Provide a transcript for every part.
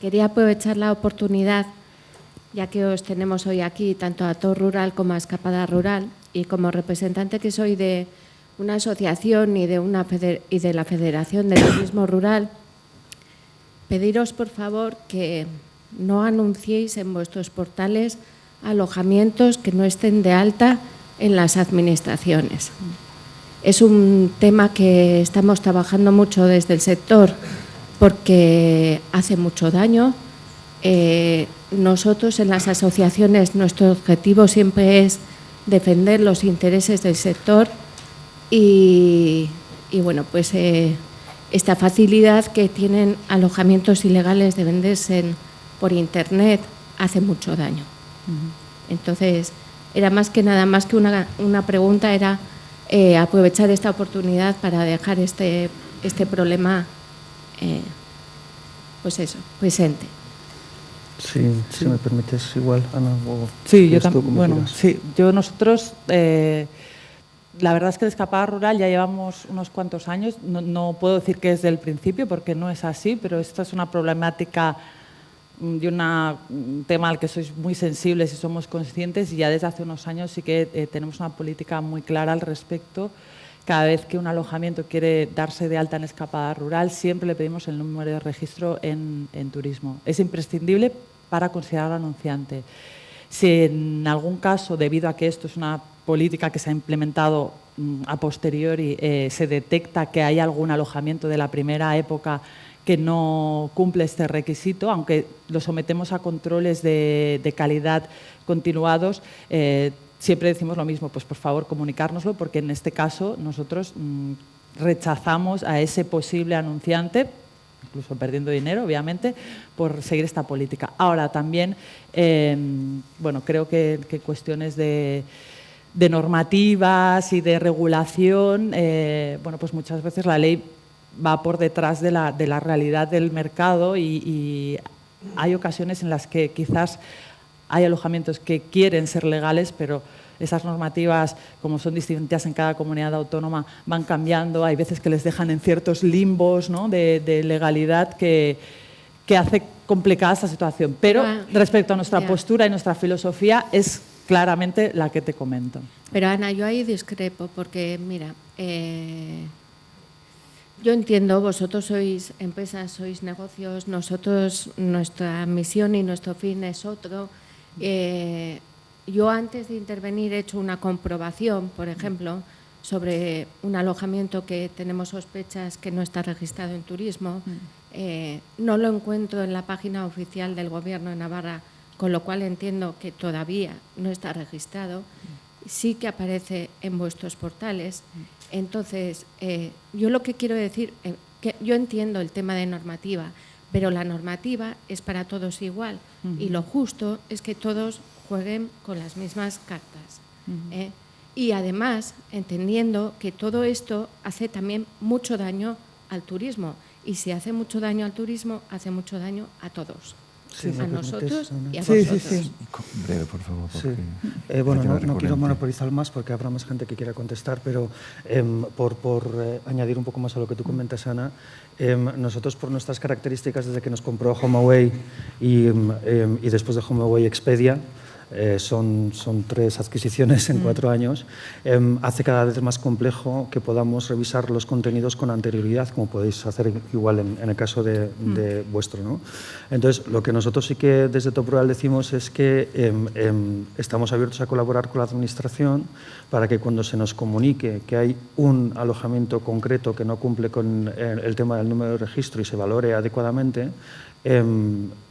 Quería aprovechar la oportunidad, ya que os tenemos hoy aquí, tanto a Tor Rural como a Escapada Rural, y como representante que soy de una asociación y de la Federación de Turismo Rural, pediros, por favor, que no anunciéis en vuestros portales alojamientos que no estén de alta en las administraciones. Es un tema que estamos trabajando mucho desde el sector porque hace mucho daño. Nosotros en las asociaciones, nuestro objetivo siempre es defender los intereses del sector y bueno, pues esta facilidad que tienen alojamientos ilegales de venderse por Internet hace mucho daño. Entonces, era más que nada, más que una pregunta, era aprovechar esta oportunidad para dejar este problema, pues eso, presente. Sí, si me permites, igual, Ana. Sí, yo también. Bueno, sí, nosotros, la verdad es que de Escapada Rural ya llevamos unos cuantos años. No puedo decir que es del principio, porque no es así, pero esta es una problemática y un tema al que sois muy sensibles y somos conscientes, y ya desde hace unos años sí que tenemos una política muy clara al respecto. Cada vez que un alojamiento quiere darse de alta en Escapada Rural, siempre le pedimos el número de registro en turismo. Es imprescindible para considerarlo anunciante. Si en algún caso, debido a que esto es una política que se ha implementado a posteriori, se detecta que hay algún alojamiento de la primera época que no cumple este requisito, aunque lo sometemos a controles de calidad continuados, siempre decimos lo mismo, pues por favor comunicárnoslo, porque en este caso nosotros rechazamos a ese posible anunciante, incluso perdiendo dinero, obviamente, por seguir esta política. Ahora también, bueno, creo que cuestiones de normativas y de regulación, bueno, pues muchas veces la ley va por detrás de la realidad del mercado y hay ocasiones en las que quizás hay alojamientos que quieren ser legales, pero esas normativas, como son distintas en cada comunidad autónoma, van cambiando. Hay veces que les dejan en ciertos limbos, ¿no?, de legalidad que hace complicada esta situación. Pero respecto a nuestra postura y nuestra filosofía es claramente la que te comento. Pero Ana, yo ahí discrepo porque, mira, yo entiendo, vosotros sois empresas, sois negocios, nosotros, nuestra misión y nuestro fin es otro. Yo antes de intervenir he hecho una comprobación, por ejemplo, sobre un alojamiento que tenemos sospechas que no está registrado en turismo. No lo encuentro en la página oficial del Gobierno de Navarra, con lo cual entiendo que todavía no está registrado. Sí que aparece en vuestros portales. Entonces, yo lo que quiero decir, que yo entiendo el tema de normativa, pero la normativa es para todos igual y lo justo es que todos jueguen con las mismas cartas. Y además, entendiendo que todo esto hace también mucho daño al turismo, y si hace mucho daño al turismo, hace mucho daño a todos. Sí, a nosotros y a vosotros. Breve, por favor. Sí. Bueno, no quiero monopolizar más porque habrá más gente que quiera contestar, pero por añadir un poco más a lo que tú comentas, Ana, nosotros por nuestras características desde que nos compró HomeAway y después de HomeAway Expedia, son 3 adquisiciones en 4 años, hace cada vez más complejo que podamos revisar los contenidos con anterioridad, como podéis hacer igual en el caso de vuestro, ¿no? Entonces, lo que nosotros sí que desde Top Rural decimos es que estamos abiertos a colaborar con la Administración para que cuando se nos comunique que hay un alojamiento concreto que no cumple con el tema del número de registro y se valore adecuadamente,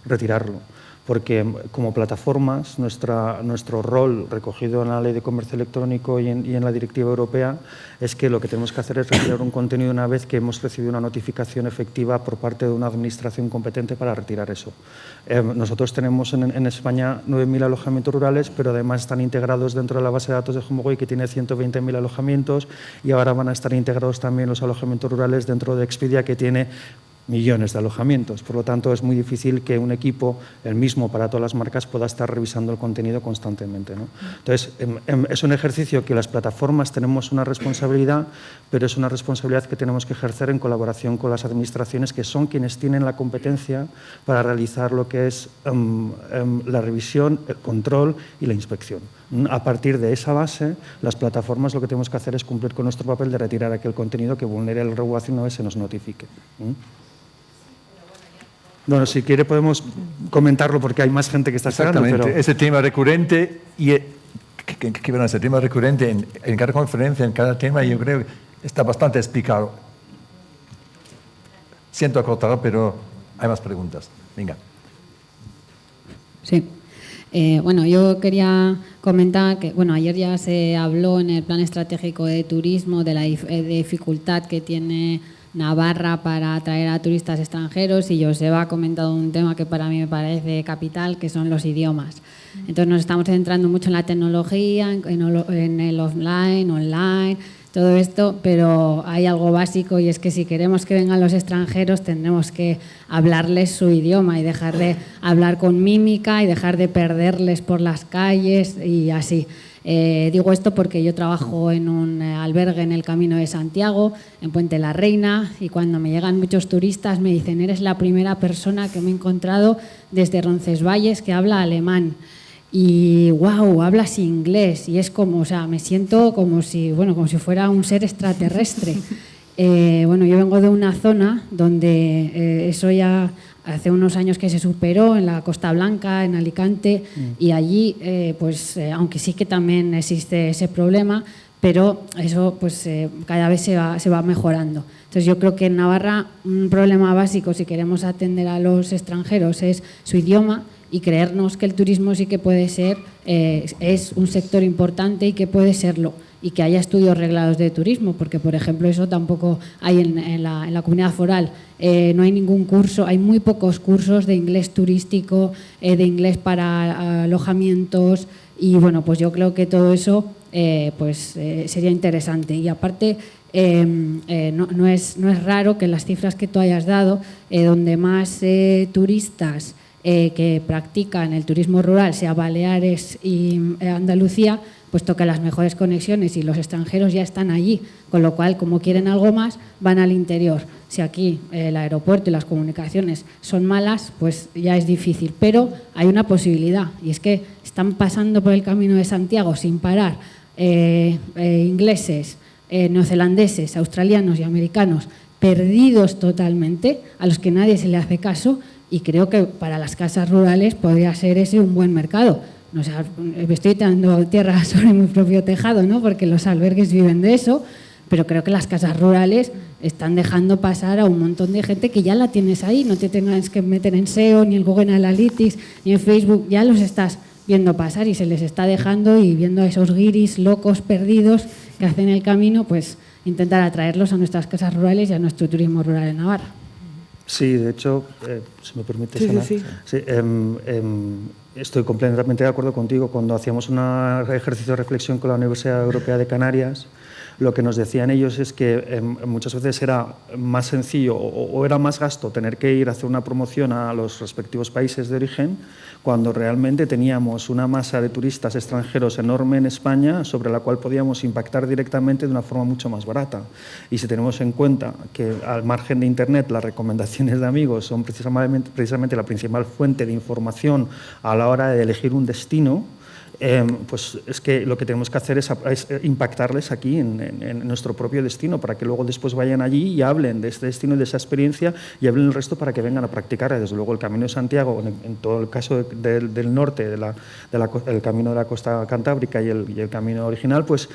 retirarlo. Porque como plataformas, nuestro rol recogido en la Ley de Comercio Electrónico y en la Directiva Europea es que lo que tenemos que hacer es retirar un contenido una vez que hemos recibido una notificación efectiva por parte de una administración competente para retirar eso. Nosotros tenemos en España 9.000 alojamientos rurales, pero además están integrados dentro de la base de datos de HomeAway, que tiene 120.000 alojamientos, y ahora van a estar integrados también los alojamientos rurales dentro de Expedia, que tiene millones de alojamientos. Por lo tanto, es muy difícil que un equipo, el mismo para todas las marcas, pueda estar revisando el contenido constantemente, ¿no? Entonces, es un ejercicio que las plataformas tenemos una responsabilidad, pero es una responsabilidad que tenemos que ejercer en colaboración con las administraciones, que son quienes tienen la competencia para realizar lo que es la revisión, el control y la inspección. A partir de esa base, las plataformas lo que tenemos que hacer es cumplir con nuestro papel de retirar aquel contenido que vulnere la regulación una vez se nos notifique. Bueno, si quiere podemos comentarlo porque hay más gente que está esperando. Exactamente, pero... ese tema recurrente, ese tema recurrente en cada conferencia, en cada tema, yo creo que está bastante explicado. Siento acortar, pero hay más preguntas. Venga. Sí. Bueno, yo quería comentar que ayer ya se habló en el Plan Estratégico de Turismo de la dificultad que tiene Navarra para atraer a turistas extranjeros, y Joseba ha comentado un tema que para mí me parece capital, que son los idiomas. Entonces nos estamos centrando mucho en la tecnología, en el offline, online, todo esto, pero hay algo básico, y es que si queremos que vengan los extranjeros tendremos que hablarles su idioma y dejar de hablar con mímica y dejar de perderles por las calles y así. Digo esto porque yo trabajo en un albergue en el Camino de Santiago, en Puente la Reina, y cuando me llegan muchos turistas me dicen: eres la primera persona que me he encontrado desde Roncesvalles que habla alemán. Y wow, hablas inglés, y es como, o sea, me siento como si fuera un ser extraterrestre. Yo vengo de una zona donde eso ya hace unos años que se superó, en la Costa Blanca, en Alicante, y allí, aunque sí que también existe ese problema, pero eso cada vez se va mejorando. Entonces yo creo que en Navarra un problema básico, si queremos atender a los extranjeros, es su idioma, y creernos que el turismo sí que puede ser, es un sector importante y que puede serlo, y que haya estudios reglados de turismo, porque por ejemplo eso tampoco hay en la comunidad foral. No hay ningún curso, hay muy pocos cursos de inglés turístico, de inglés para alojamientos, y bueno, pues yo creo que todo eso sería interesante. Y aparte, no es raro que las cifras que tú hayas dado, donde más turistas que practican el turismo rural sea Baleares y Andalucía, puesto que las mejores conexiones y los extranjeros ya están allí, con lo cual, como quieren algo más, van al interior. Si aquí el aeropuerto y las comunicaciones son malas, pues ya es difícil, pero hay una posibilidad, y es que están pasando por el Camino de Santiago sin parar ingleses, neozelandeses, australianos y americanos, perdidos totalmente, a los que nadie se le hace caso, y creo que para las casas rurales podría ser ese un buen mercado. O sea, me estoy tirando tierra sobre mi propio tejado, ¿no? Porque los albergues viven de eso, pero creo que las casas rurales están dejando pasar a un montón de gente que ya la tienes ahí, no te tengas que meter en SEO, ni en Google Analytics, ni en Facebook, ya los estás viendo pasar y se les está dejando, y viendo a esos guiris locos perdidos que hacen el camino, pues intentar atraerlos a nuestras casas rurales y a nuestro turismo rural en Navarra. Sí, de hecho, si me permite, Sana, sí. Estoy completamente de acuerdo contigo. Cuando hacíamos un ejercicio de reflexión con la Universidad Europea de Canarias, lo que nos decían ellos es que muchas veces era más sencillo o era más gasto tener que ir a hacer una promoción a los respectivos países de origen, cuando realmente teníamos una masa de turistas extranjeros enorme en España sobre la cual podíamos impactar directamente de una forma mucho más barata. Y si tenemos en cuenta que al margen de Internet las recomendaciones de amigos son precisamente la principal fuente de información a la hora de elegir un destino, pues es que lo que tenemos que hacer es impactarles aquí en nuestro propio destino, para que luego después vayan allí y hablen de este destino y de esa experiencia, y hablen el resto para que vengan a practicar. Desde luego el Camino de Santiago, en todo el caso del norte, el Camino de la Costa Cantábrica y el Camino original, pues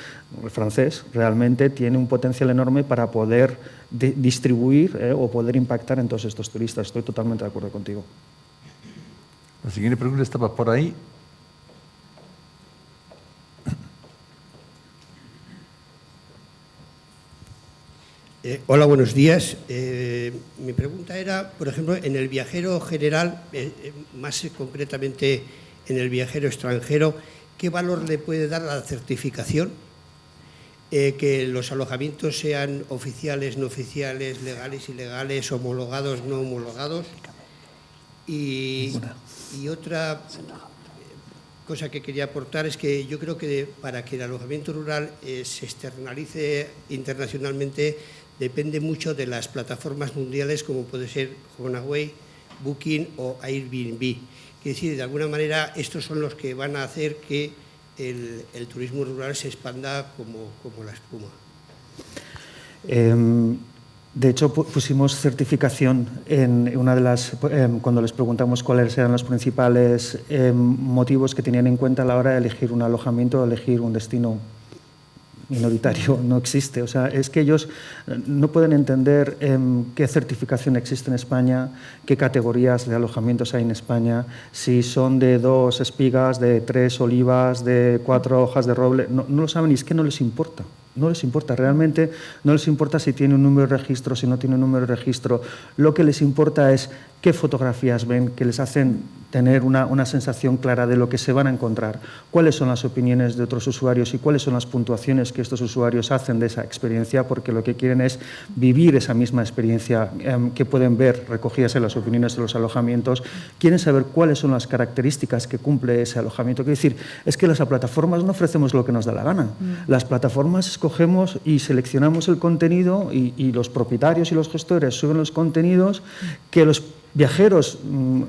el francés realmente tiene un potencial enorme para poder distribuir o poder impactar en todos estos turistas. Estoy totalmente de acuerdo contigo. La siguiente pregunta estaba por ahí. Hola, buenos días. Mi pregunta era, por ejemplo, en el viajero general, más concretamente en el viajero extranjero, ¿qué valor le puede dar a la certificación? que los alojamientos sean oficiales, no oficiales, legales, ilegales, homologados, no homologados. Y otra cosa que quería aportar es que yo creo que para que el alojamiento rural se externalice internacionalmente depende mucho de las plataformas mundiales como puede ser HomeAway, Booking o Airbnb. Quiere decir, de alguna manera, estos son los que van a hacer que el turismo rural se expanda como la espuma. De hecho, pusimos certificación en una de las, cuando les preguntamos cuáles eran los principales motivos que tenían en cuenta a la hora de elegir un alojamiento o elegir un destino minoritario. No existe. O sea, es que ellos no pueden entender qué certificación existe en España, qué categorías de alojamientos hay en España, si son de 2 espigas, de 3 olivas, de 4 hojas de roble. No lo saben y es que no les importa. No les importa, realmente no les importa si tiene un número de registro, si no tiene un número de registro. Lo que les importa es qué fotografías ven, que les hacen tener una sensación clara de lo que se van a encontrar, cuáles son las opiniones de otros usuarios y cuáles son las puntuaciones que estos usuarios hacen de esa experiencia, porque lo que quieren es vivir esa misma experiencia que pueden ver recogidas en las opiniones de los alojamientos. Quieren saber cuáles son las características que cumple ese alojamiento. Quiero decir, es que las plataformas no ofrecemos lo que nos da la gana. Las plataformas escogemos y seleccionamos el contenido y los propietarios y los gestores suben los contenidos que los viajeros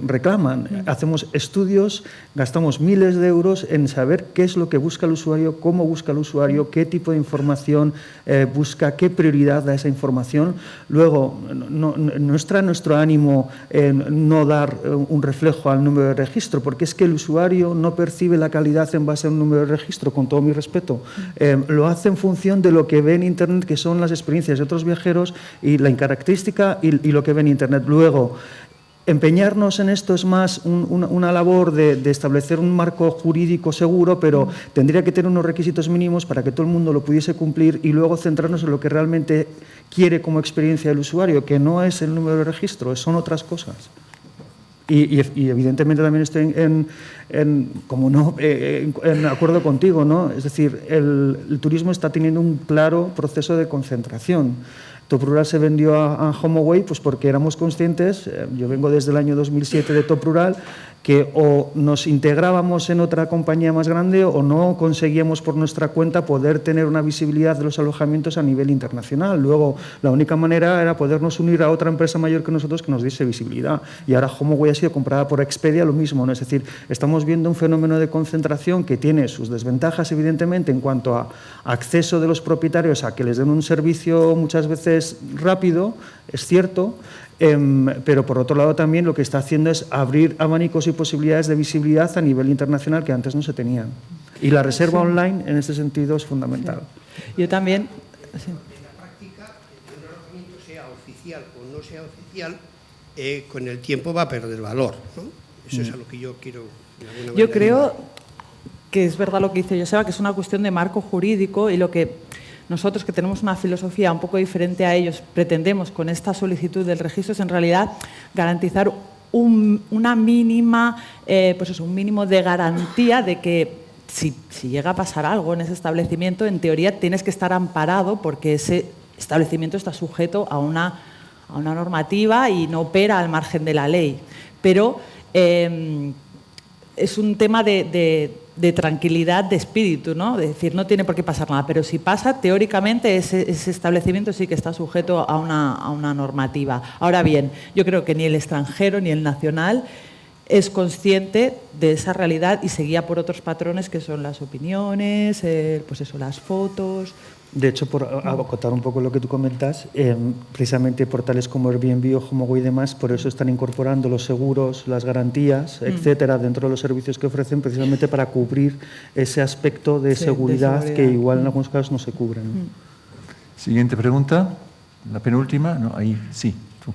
reclaman. Hacemos estudios, gastamos miles de euros en saber qué es lo que busca el usuario, cómo busca el usuario, qué tipo de información busca, qué prioridad da esa información. Luego, no está en nuestro ánimo no dar un reflejo al número de registro, porque es que el usuario no percibe la calidad en base a un número de registro, con todo mi respeto. Lo hace en función de lo que ve en Internet, que son las experiencias de otros viajeros y la característica y lo que ve en Internet. Luego, empeñarnos en esto es más una labor de establecer un marco jurídico seguro, pero tendría que tener unos requisitos mínimos para que todo el mundo lo pudiese cumplir y luego centrarnos en lo que realmente quiere como experiencia del usuario, que no es el número de registro, son otras cosas. Y evidentemente también estoy en acuerdo contigo, ¿no? Es decir, el turismo está teniendo un claro proceso de concentración. Top Rural se vendió a HomeAway pues porque éramos conscientes, yo vengo desde el año 2007 de Top Rural, que o nos integrábamos en otra compañía más grande o no conseguíamos por nuestra cuenta poder tener una visibilidad de los alojamientos a nivel internacional. Luego, la única manera era podernos unir a otra empresa mayor que nosotros que nos diese visibilidad. Y ahora HomeAway ha sido comprada por Expedia, lo mismo, ¿no? Es decir, estamos viendo un fenómeno de concentración que tiene sus desventajas, evidentemente, en cuanto a acceso de los propietarios a que les den un servicio muchas veces rápido, es cierto, pero por otro lado también lo que está haciendo es abrir abanicos y posibilidades de visibilidad a nivel internacional que antes no se tenían. Y la reserva online en este sentido es fundamental. Sí. Yo también. Sí. En la práctica, que un alojamiento sea oficial o no sea oficial, con el tiempo va a perder valor, ¿no? Eso es a lo que yo quiero. Yo creo que es verdad lo que dice Joseba, que es una cuestión de marco jurídico y lo que nosotros, que tenemos una filosofía un poco diferente a ellos, pretendemos con esta solicitud del registro es en realidad garantizar una mínima, pues eso, un mínimo de garantía de que si llega a pasar algo en ese establecimiento, en teoría tienes que estar amparado porque ese establecimiento está sujeto a una normativa y no opera al margen de la ley. Pero es un tema de tranquilidad de espíritu, ¿no? De decir, no tiene por qué pasar nada, pero si pasa, teóricamente ese establecimiento sí que está sujeto a una normativa. Ahora bien, yo creo que ni el extranjero ni el nacional es consciente de esa realidad y se guía por otros patrones que son las opiniones, pues eso, las fotos. De hecho, por acotar un poco lo que tú comentas, precisamente portales como Airbnb o HomeAway y demás, por eso están incorporando los seguros, las garantías, etcétera, dentro de los servicios que ofrecen, precisamente para cubrir ese aspecto de seguridad que igual en algunos casos no se cubren. Siguiente pregunta, la penúltima, no, ahí sí, tú.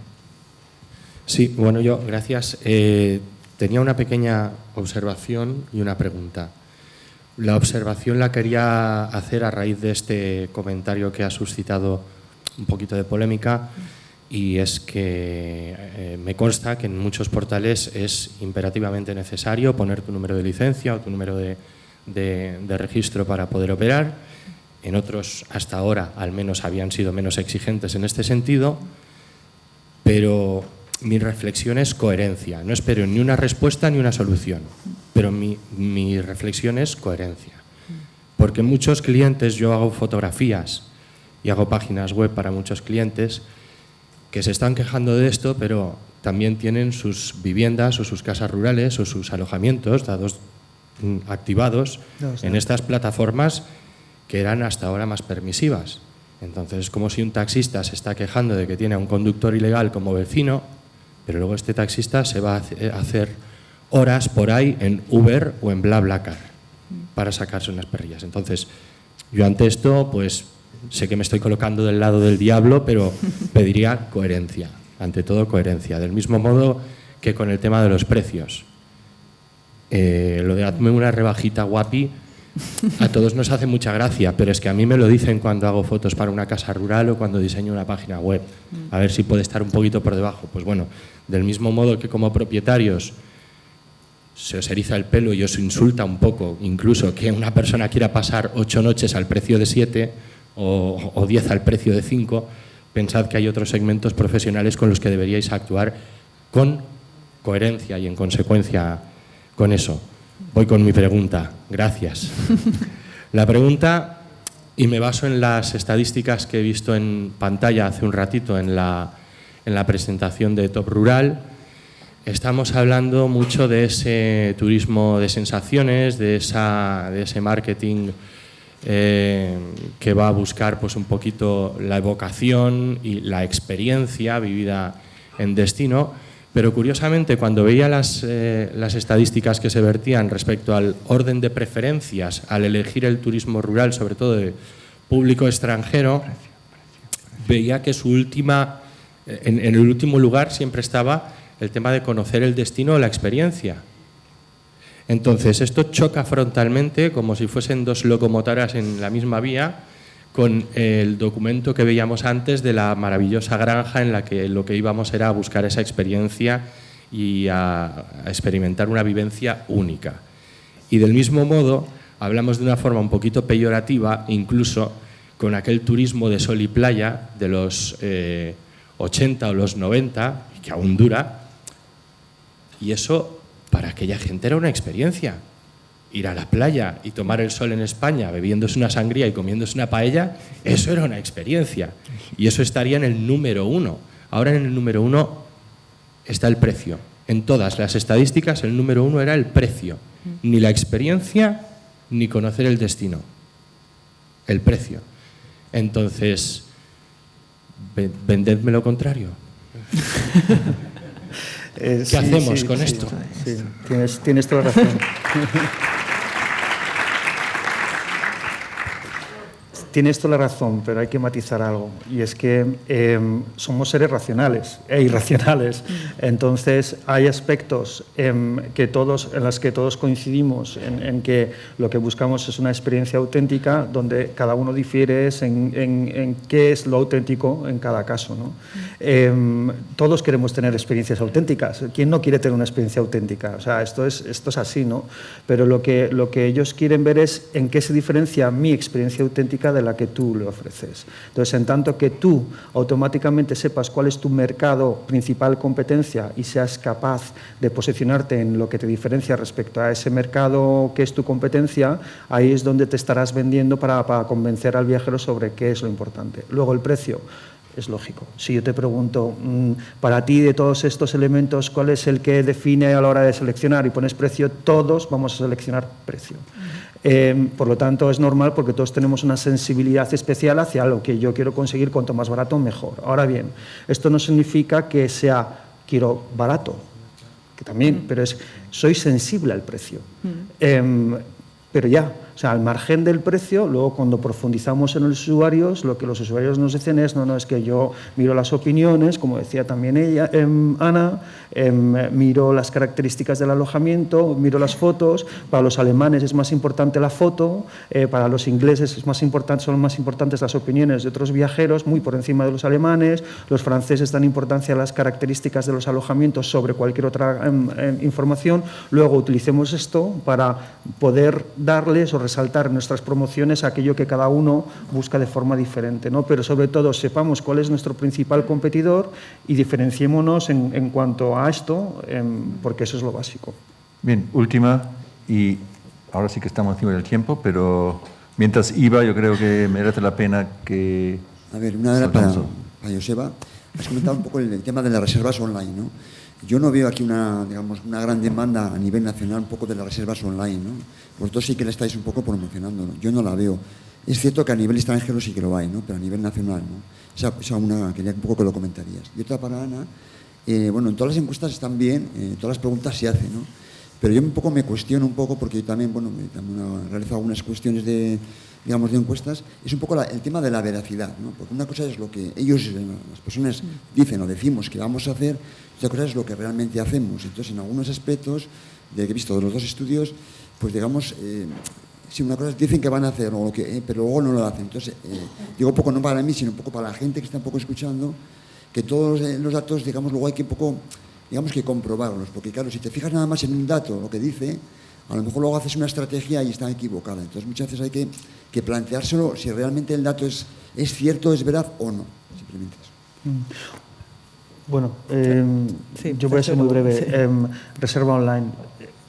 Sí, bueno, yo, gracias. Tenía una pequeña observación y una pregunta. La observación la quería hacer a raíz de este comentario que ha suscitado un poquito de polémica y es que me consta que en muchos portales es imperativamente necesario poner tu número de licencia o tu número de registro para poder operar en otros hasta ahora al menos habían sido menos exigentes en este sentido, pero mi reflexión es coherencia. No espero ni una respuesta ni una solución, pero mi reflexión es coherencia. Porque muchos clientes, yo hago fotografías y hago páginas web para muchos clientes que se están quejando de esto, pero también tienen sus viviendas o sus casas rurales o sus alojamientos activados en estas plataformas que eran hasta ahora más permisivas. Entonces es como si un taxista se está quejando de que tiene a un conductor ilegal como vecino, pero luego este taxista se va a hacer horas por ahí en Uber o en BlaBlaCar para sacarse unas perrillas. Entonces, yo ante esto, pues sé que me estoy colocando del lado del diablo, pero pediría coherencia, ante todo coherencia. Del mismo modo que con el tema de los precios. Lo de hazme una rebajita guapi, a todos nos hace mucha gracia, pero es que a mí me lo dicen cuando hago fotos para una casa rural o cuando diseño una página web. A ver si puede estar un poquito por debajo. Pues bueno, del mismo modo que como propietarios se os eriza el pelo y os insulta un poco, incluso que una persona quiera pasar 8 noches al precio de 7 o 10 al precio de 5, pensad que hay otros segmentos profesionales con los que deberíais actuar con coherencia y en consecuencia con eso. Voy con mi pregunta. Gracias. La pregunta, y me baso en las estadísticas que he visto en pantalla hace un ratito en la presentación de Top Rural. Estamos hablando mucho de ese turismo de sensaciones, de ese marketing que va a buscar pues un poquito la evocación y la experiencia vivida en destino, pero curiosamente cuando veía las estadísticas que se vertían respecto al orden de preferencias al elegir el turismo rural, sobre todo de público extranjero, veía que en el último lugar siempre estaba el tema de conocer el destino o la experiencia. Entonces, esto choca frontalmente, como si fuesen dos locomotoras en la misma vía, con el documento que veíamos antes de la maravillosa granja en la que lo que íbamos era a buscar esa experiencia y a experimentar una vivencia única. Y del mismo modo, hablamos de una forma un poquito peyorativa, incluso con aquel turismo de sol y playa de los 80 o los 90, que aún dura, y eso para aquella gente era una experiencia. Ir a la playa y tomar el sol en España bebiéndose una sangría y comiéndose una paella, eso era una experiencia. Y eso estaría en el número 1. Ahora en el número 1 está el precio. En todas las estadísticas el número 1 era el precio. Ni la experiencia ni conocer el destino. El precio. Entonces, vendedme lo contrario. ¿Qué hacemos con esto? Sí, tienes toda la razón. Tienes toda la razón, pero hay que matizar algo, y es que somos seres racionales e irracionales. Entonces, hay aspectos en los que todos coincidimos en que lo que buscamos es una experiencia auténtica, donde cada uno difiere en qué es lo auténtico en cada caso, ¿no? Todos queremos tener experiencias auténticas. ¿Quién no quiere tener una experiencia auténtica? O sea, esto es así, ¿no? Pero lo que ellos quieren ver es en qué se diferencia mi experiencia auténtica de la que tú le ofreces. Entonces, en tanto que tú automáticamente sepas cuál es tu mercado principal competencia y seas capaz de posicionarte en lo que te diferencia respecto a ese mercado que es tu competencia, ahí es donde te estarás vendiendo para convencer al viajero sobre qué es lo importante. Luego, el precio. Es lógico. Si yo te pregunto, para ti, de todos estos elementos, ¿cuál es el que define a la hora de seleccionar y pones precio? Todos vamos a seleccionar precio. Por lo tanto, es normal porque todos tenemos una sensibilidad especial hacia lo que yo quiero conseguir, cuanto más barato, mejor. Ahora bien, esto no significa que sea quiero barato, que también, pero soy sensible al precio. Pero ya, o sea, al margen del precio, luego cuando profundizamos en los usuarios, lo que los usuarios nos dicen es, no, es que yo miro las opiniones, como decía también ella, Ana, miro las características del alojamiento, miro las fotos. Para los alemanes es más importante la foto, para los ingleses son más importantes las opiniones de otros viajeros, muy por encima de los alemanes. Los franceses dan importancia a las características de los alojamientos sobre cualquier otra información. Luego utilicemos esto para poder darles o resaltar en nuestras promociones aquello que cada uno busca de forma diferente, ¿no? Pero sobre todo sepamos cuál es nuestro principal competidor y diferenciémonos en cuanto a esto, porque eso es lo básico. Bien, última, y ahora sí que estamos encima del tiempo, pero mientras iba yo creo que merece la pena que... A ver, una era para Joseba. Has comentado un poco el tema de las reservas online, ¿no? Yo no veo aquí una gran demanda a nivel nacional un poco de las reservas online, ¿no? Vosotros sí que la estáis un poco promocionando, ¿no? Yo no la veo. Es cierto que a nivel extranjero sí que lo hay, ¿no? Pero a nivel nacional, ¿no? Esa una, quería un poco que lo comentarías. Y otra para Ana, bueno, en todas las encuestas están bien, todas las preguntas se hacen, ¿no? Pero yo un poco me cuestiono un poco, porque yo también, bueno, también realizo algunas cuestiones de encuestas, es un poco el tema de la veracidad, ¿no? Porque una cosa es lo que ellos, las personas, dicen o decimos que vamos a hacer, otra cosa es lo que realmente hacemos. Entonces, en algunos aspectos, de que he visto de los dos estudios, pues digamos, si una cosa dicen que van a hacer, pero luego no lo hacen. Entonces, digo un poco no para mí, sino un poco para la gente que está un poco escuchando, que todos los datos, digamos, luego hay que un poco, digamos, que comprobarlos, porque claro, si te fijas nada más en un dato, lo que dice, a lo mejor luego haces una estrategia y está equivocada. Entonces muchas veces hay que planteárselo si realmente el dato es cierto, es verdad o no. Simplemente eso. Bueno, sí, yo voy a ser muy breve. Sí. Reserva online.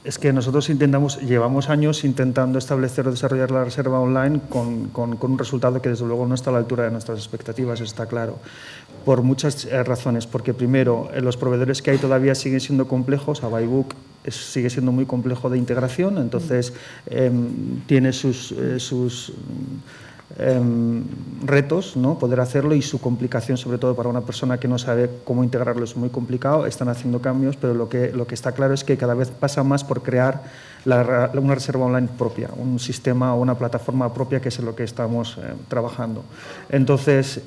Es que nosotros llevamos años intentando establecer o desarrollar la reserva online con un resultado que desde luego no está a la altura de nuestras expectativas, está claro. Por muchas razones. Porque primero, los proveedores que hay todavía siguen siendo complejos. Abaybook sigue siendo muy complejo de integración, entonces tiene sus retos, ¿no? Poder hacerlo, y su complicación, sobre todo para una persona que no sabe cómo integrarlo, es muy complicado. Están haciendo cambios, pero lo que está claro es que cada vez pasa más por crear una reserva online propia, un sistema o una plataforma propia, que es en lo que estamos trabajando. Entonces,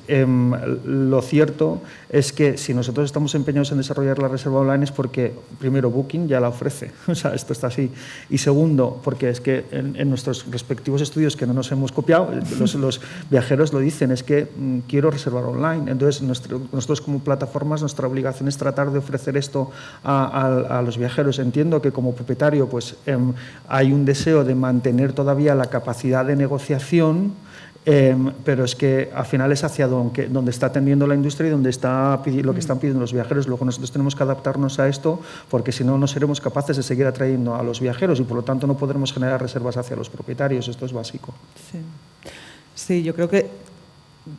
lo cierto es que si nosotros estamos empeñados en desarrollar la reserva online es porque, primero, Booking ya la ofrece, o sea, esto está así, y segundo, porque es que en nuestros respectivos estudios, que no nos hemos copiado, los viajeros lo dicen, es que quiero reservar online. Entonces, nosotros como plataformas, nuestra obligación es tratar de ofrecer esto a los viajeros. Entiendo que como propietario, pues hay un deseo de mantener todavía la capacidad de negociación, pero es que al final es hacia donde está tendiendo la industria y donde está lo que están pidiendo los viajeros. Luego nosotros tenemos que adaptarnos a esto, porque si no, no seremos capaces de seguir atrayendo a los viajeros y por lo tanto no podremos generar reservas hacia los propietarios. Esto es básico. Sí, yo creo que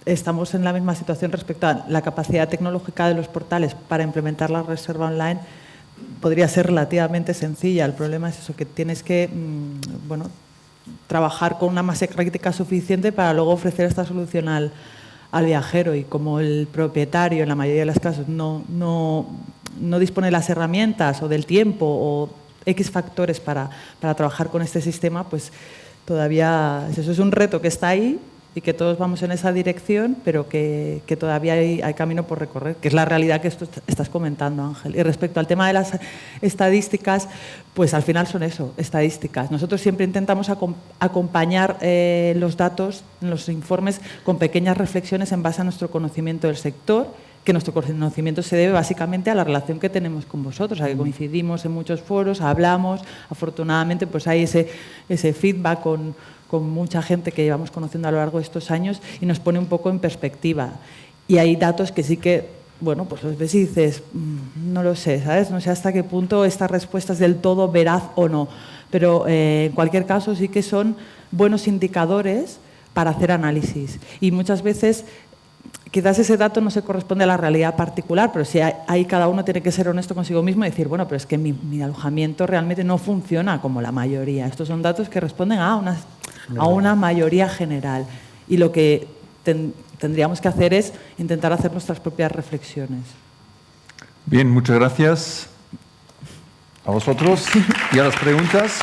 estamos en la misma situación respecto a la capacidad tecnológica de los portales para implementar la reserva online. Podría ser relativamente sencilla. El problema es eso, que tienes que trabajar con una masa crítica suficiente para luego ofrecer esta solución al viajero, y como el propietario en la mayoría de los casos no dispone de las herramientas o del tiempo o X factores para trabajar con este sistema, pues todavía eso es un reto que está ahí y que todos vamos en esa dirección, pero que todavía hay camino por recorrer, que es la realidad que estás comentando, Ángel. Y respecto al tema de las estadísticas, pues al final son eso, estadísticas. Nosotros siempre intentamos acompañar los datos, los informes, con pequeñas reflexiones en base a nuestro conocimiento del sector, que nuestro conocimiento se debe básicamente a la relación que tenemos con vosotros, a que coincidimos en muchos foros, hablamos, afortunadamente pues hay ese feedback con mucha gente que llevamos conociendo a lo largo de estos años, y nos pone un poco en perspectiva. Y hay datos que sí que, bueno, pues los ves y dices, no lo sé, ¿sabes? No sé hasta qué punto esta respuesta es del todo veraz o no, pero en cualquier caso sí que son buenos indicadores para hacer análisis. Y muchas veces quizás ese dato no se corresponde a la realidad particular, pero sí ahí cada uno tiene que ser honesto consigo mismo y decir, bueno, pero es que mi alojamiento realmente no funciona como la mayoría. Estos son datos que responden a una mayoría general. Y lo que tendríamos que hacer es intentar hacer nuestras propias reflexiones. Bien, muchas gracias a vosotros y a las preguntas.